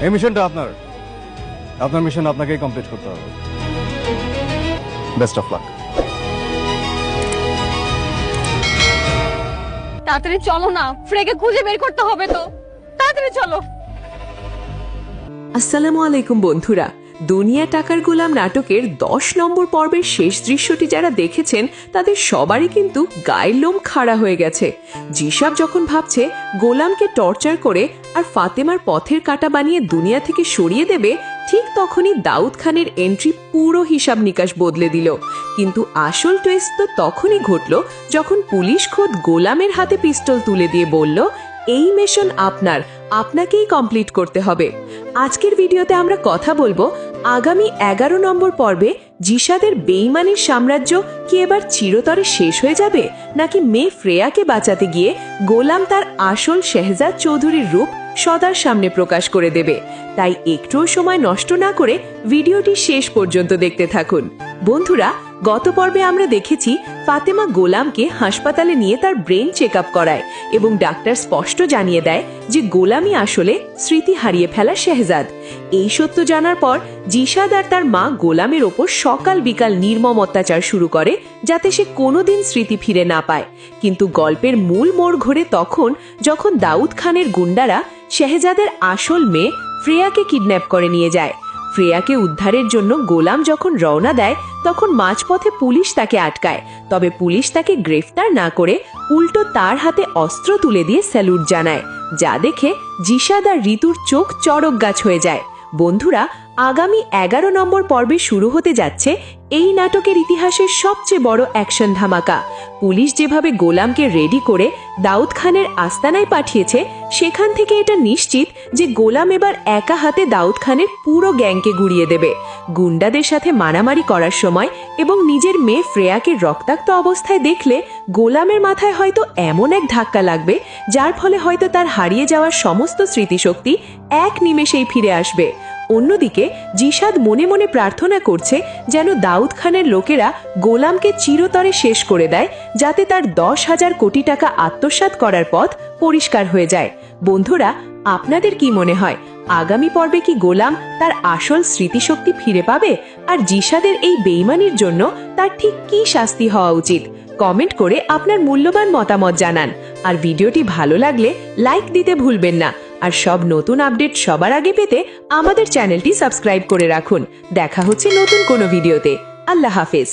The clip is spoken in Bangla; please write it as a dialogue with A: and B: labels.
A: এই মিশনটা আপনার মিশন আপনাকেই কমপ্লিট করতে হবে। Best of luck.
B: তাড়াতাড়ি চলো না, ফ্রেকে খুঁজে বের করতে হবে তো। তাড়াতাড়ি চলো।
C: আসসালামু আলাইকুম বন্ধুরা, দুনিয়া টাকার গোলাম নাটকের 10 নম্বর পর্বের শেষ দৃশ্যটি যারা দেখেছেন তাদের সবারই কিন্তু গায়ের লোম খাড়া হয়ে গেছে। জিসাব যখন ভাবছে গোলামকে টর্চার করে আর ফাতেমার পথের কাঁটা বানিয়ে দুনিয়া থেকে সরিয়ে দেবে, ঠিক তখনই দাউদ খানের এন্ট্রি পুরো হিসাব নিকাশ বদলে দিল। কিন্তু আসল টুইস্ট তো তখনই ঘটল যখন পুলিশ খোদ গোলামের হাতে পিস্তল তুলে দিয়ে বলল, এই মিশন আপনাকেই কমপ্লিট করতে হবে। আজকের ভিডিওতে আমরা কথা বলবো আগামী 11 নম্বর পর্বে জিসাদের বেঈমানির সাম্রাজ্য কি এবার চিরতরে শেষ হয়ে যাবে, নাকি মেয়ে ফ্রেয়াকে বাঁচাতে গিয়ে গোলাম তার আসল শেহজাদ চৌধুরীর রূপ সদার সামনে প্রকাশ করে দেবে। তাই একটুও সময় নষ্ট না করে ভিডিওটি শেষ পর্যন্ত দেখতে থাকুন। বন্ধুরা, গত পর্বে আমরা দেখেছি ফাতেমা গোলামকে হাসপাতালে নিয়ে তার ব্রেন চেক আপ করায় এবং ডাক্তার স্পষ্ট জানিয়ে দেয় যে গোলামই আসলে স্মৃতি হারিয়ে ফেলা শেহজাদ। এই সত্য জানার পর জিসাদ আর তার মা গোলামের ওপর সকাল বিকাল নির্মম অত্যাচার শুরু করে যাতে সে কোনোদিন স্মৃতি ফিরে না পায়। কিন্তু গল্পের মূল মোড় ঘোরে তখন যখন দাউদ খানের গুন্ডারা শেহজাদের আসল মেয়ে ফ্রেয়াকে কিডন্যাপ করে নিয়ে যায়। ফ্রেয়াকে উদ্ধারের জন্য গোলাম যখন রওনা দেয় তখন মাঝপথে পুলিশ তাকে আটকায়, তবে পুলিশ তাকে গ্রেফতার না করে উল্টো তার হাতে অস্ত্র তুলে দিয়ে স্যালুট জানায়, যা দেখে জিসাদ আর ঋতুর চোখ চড়ক গাছ হয়ে যায়। বন্ধুরা, আগামী 11 নম্বর পর্বে শুরু হতে যাচ্ছে এই নাটকের ইতিহাসের সবচেয়ে বড় অ্যাকশন ধামাকা। পুলিশ যেভাবে গোলামকে রেডি করে দাউদ খানের আস্তানায় পাঠিয়েছে, সেখান থেকে এটা নিশ্চিত যে গোলাম এবার একা হাতে দাউদ খানের পুরো গ্যাংকে গুড়িয়ে দেবে। গুন্ডাদের সাথে মারামারি করার সময় এবং নিজের মেয়ে ফ্রেয়াকে রক্তাক্ত অবস্থায় দেখলে গোলামের মাথায় হয়তো এমন এক ধাক্কা লাগবে যার ফলে হয়তো তার হারিয়ে যাওয়ার সমস্ত স্মৃতিশক্তি এক নিমেষেই ফিরে আসবে। অন্যদিকে জিসাদ মনে মনে প্রার্থনা করছে যেন দাউদ খানের লোকেরা গোলামকে চিরতরে শেষ করে দেয়, যাতে তার 10,000 কোটি টাকা আত্মসাৎ করার পথ পরিষ্কার হয়ে যায়। বন্ধুরা, আপনাদের কি মনে হয় আগামী পর্বে কি গোলাম তার আসল স্মৃতিশক্তি ফিরে পাবে? আর জিসাদের এই বেঈমানির জন্য তার ঠিক কি শাস্তি হওয়া উচিত? কমেন্ট করে আপনার মূল্যবান মতামত জানান। আর ভিডিওটি ভালো লাগলে লাইক দিতে ভুলবেন না। আর সব নতুন আপডেট সবার আগে পেতে আমাদের চ্যানেলটি সাবস্ক্রাইব করে রাখুন। দেখা হচ্ছে নতুন কোনো ভিডিওতে। আল্লাহ হাফেজ।